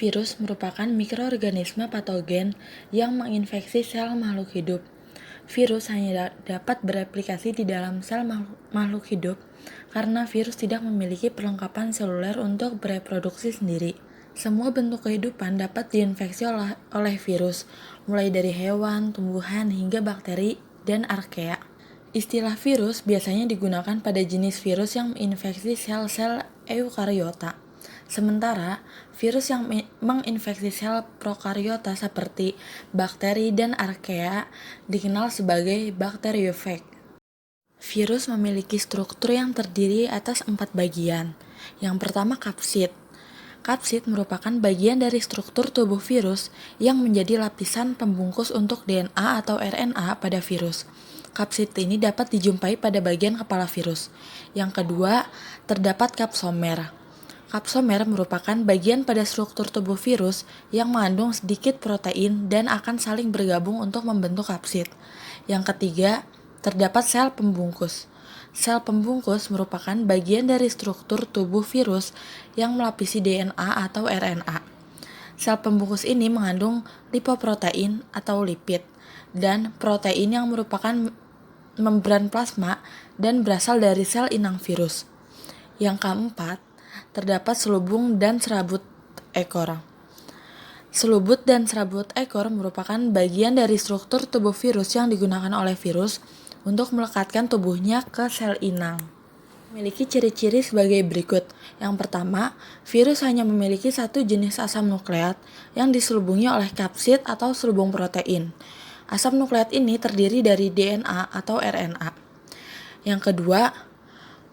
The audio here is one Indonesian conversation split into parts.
Virus merupakan mikroorganisme patogen yang menginfeksi sel makhluk hidup. Virus hanya dapat bereplikasi di dalam sel makhluk hidup karena virus tidak memiliki perlengkapan seluler untuk bereproduksi sendiri. Semua bentuk kehidupan dapat diinfeksi oleh virus, mulai dari hewan, tumbuhan, hingga bakteri dan arkea. Istilah virus biasanya digunakan pada jenis virus yang menginfeksi sel-sel eukariota. Sementara, virus yang menginfeksi sel prokariota seperti bakteri dan arkea dikenal sebagai bakteriofag. Virus memiliki struktur yang terdiri atas 4 bagian. Yang pertama, kapsid. Kapsid merupakan bagian dari struktur tubuh virus yang menjadi lapisan pembungkus untuk DNA atau RNA pada virus. Kapsid ini dapat dijumpai pada bagian kepala virus. Yang kedua, terdapat kapsomer. Kapsomer merupakan bagian pada struktur tubuh virus yang mengandung sedikit protein dan akan saling bergabung untuk membentuk kapsid. Yang ketiga, terdapat sel pembungkus. Sel pembungkus merupakan bagian dari struktur tubuh virus yang melapisi DNA atau RNA. Sel pembungkus ini mengandung lipoprotein atau lipid dan protein yang merupakan membran plasma dan berasal dari sel inang virus. Yang keempat, terdapat selubung dan serabut ekor. Selubut dan serabut ekor merupakan bagian dari struktur tubuh virus yang digunakan oleh virus untuk melekatkan tubuhnya ke sel inang. Memiliki ciri-ciri sebagai berikut. Yang pertama, virus hanya memiliki satu jenis asam nukleat yang diselubungi oleh kapsid atau selubung protein. Asam nukleat ini terdiri dari DNA atau RNA. Yang kedua,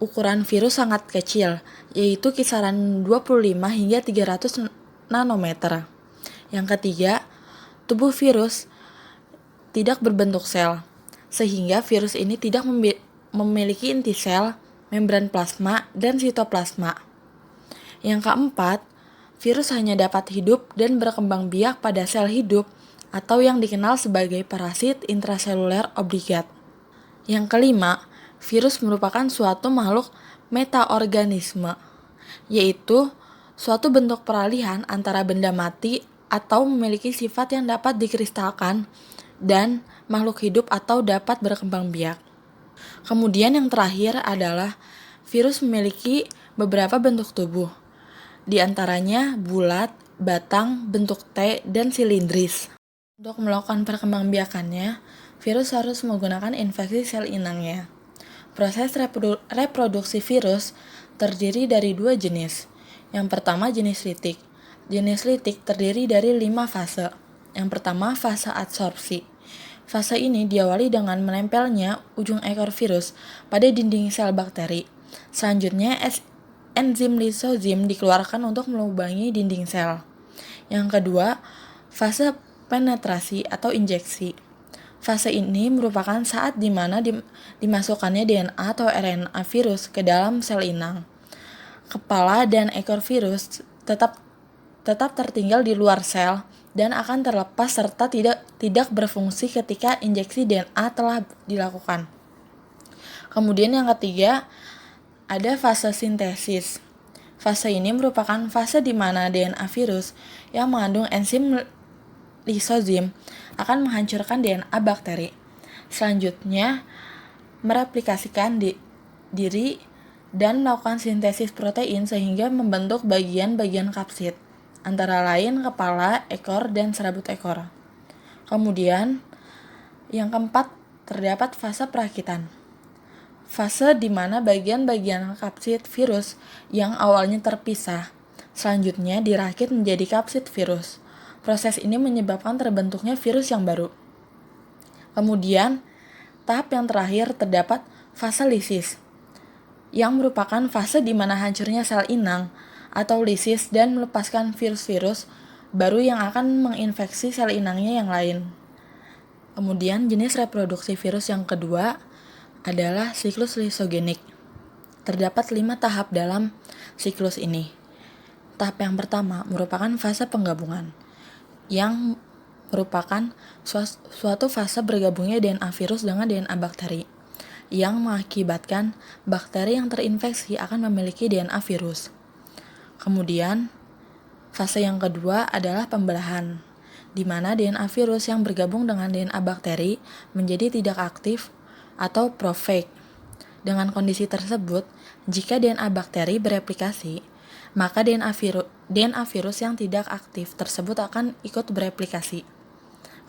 ukuran virus sangat kecil, yaitu kisaran 25 hingga 300 nanometer. Yang ketiga, tubuh virus tidak berbentuk sel, sehingga virus ini tidak memiliki inti sel, membran plasma, dan sitoplasma. Yang keempat, virus hanya dapat hidup dan berkembang biak pada sel hidup atau yang dikenal sebagai parasit intraseluler obligat. Yang kelima, virus merupakan suatu makhluk metaorganisme, yaitu suatu bentuk peralihan antara benda mati atau memiliki sifat yang dapat dikristalkan dan makhluk hidup atau dapat berkembang biak. Kemudian yang terakhir adalah virus memiliki beberapa bentuk tubuh, di antaranya bulat, batang, bentuk T, dan silindris. Untuk melakukan perkembangbiakannya, virus harus menggunakan infeksi sel inangnya. Proses reproduksi virus terdiri dari 2 jenis. Yang pertama, jenis litik. Jenis litik terdiri dari 5 fase. Yang pertama, fase adsorpsi. Fase ini diawali dengan menempelnya ujung ekor virus pada dinding sel bakteri. Selanjutnya, enzim lisozim dikeluarkan untuk melubangi dinding sel. Yang kedua, fase penetrasi atau injeksi. Fase ini merupakan saat di mana dimasukkannya DNA atau RNA virus ke dalam sel inang. Kepala dan ekor virus tetap tertinggal di luar sel dan akan terlepas serta tidak berfungsi ketika injeksi DNA telah dilakukan. Kemudian yang ketiga, ada fase sintesis. Fase ini merupakan fase di mana DNA virus yang mengandung enzim lisozim akan menghancurkan DNA bakteri. Selanjutnya, mereplikasikan diri dan melakukan sintesis protein sehingga membentuk bagian-bagian kapsid, antara lain kepala, ekor, dan serabut ekor. Kemudian, yang keempat, terdapat fase perakitan. Fase di mana bagian-bagian kapsid virus yang awalnya terpisah, selanjutnya dirakit menjadi kapsid virus. Proses ini menyebabkan terbentuknya virus yang baru. Kemudian, tahap yang terakhir terdapat fase lisis, yang merupakan fase di mana hancurnya sel inang atau lisis dan melepaskan virus-virus baru yang akan menginfeksi sel inangnya yang lain. Kemudian, jenis reproduksi virus yang kedua adalah siklus lisogenik. Terdapat 5 tahap dalam siklus ini. Tahap yang pertama merupakan fase penggabungan, yang merupakan suatu fase bergabungnya DNA virus dengan DNA bakteri, yang mengakibatkan bakteri yang terinfeksi akan memiliki DNA virus. Kemudian, Fase yang kedua adalah pembelahan, di mana DNA virus yang bergabung dengan DNA bakteri menjadi tidak aktif atau prophage. Dengan kondisi tersebut, jika DNA bakteri bereplikasi, maka DNA virus yang tidak aktif tersebut akan ikut bereplikasi.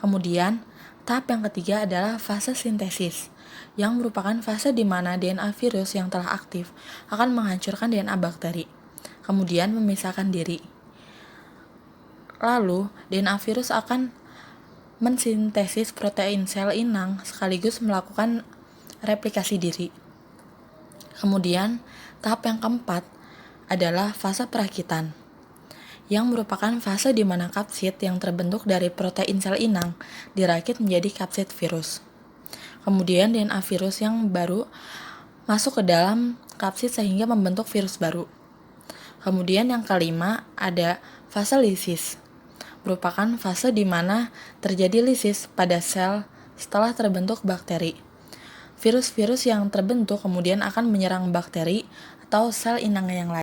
Kemudian, tahap yang ketiga adalah fase sintesis, yang merupakan fase di mana DNA virus yang telah aktif akan menghancurkan DNA bakteri, kemudian memisahkan diri. Lalu, DNA virus akan mensintesis protein sel inang sekaligus melakukan replikasi diri. Kemudian, tahap yang keempat adalah fase perakitan, yang merupakan fase di mana kapsid yang terbentuk dari protein sel inang dirakit menjadi kapsid virus. Kemudian, DNA virus yang baru masuk ke dalam kapsid sehingga membentuk virus baru. Kemudian yang kelima ada fase lisis, merupakan fase di mana terjadi lisis pada sel setelah terbentuk bakteri. Virus-virus yang terbentuk kemudian akan menyerang bakteri atau sel inang yang lain.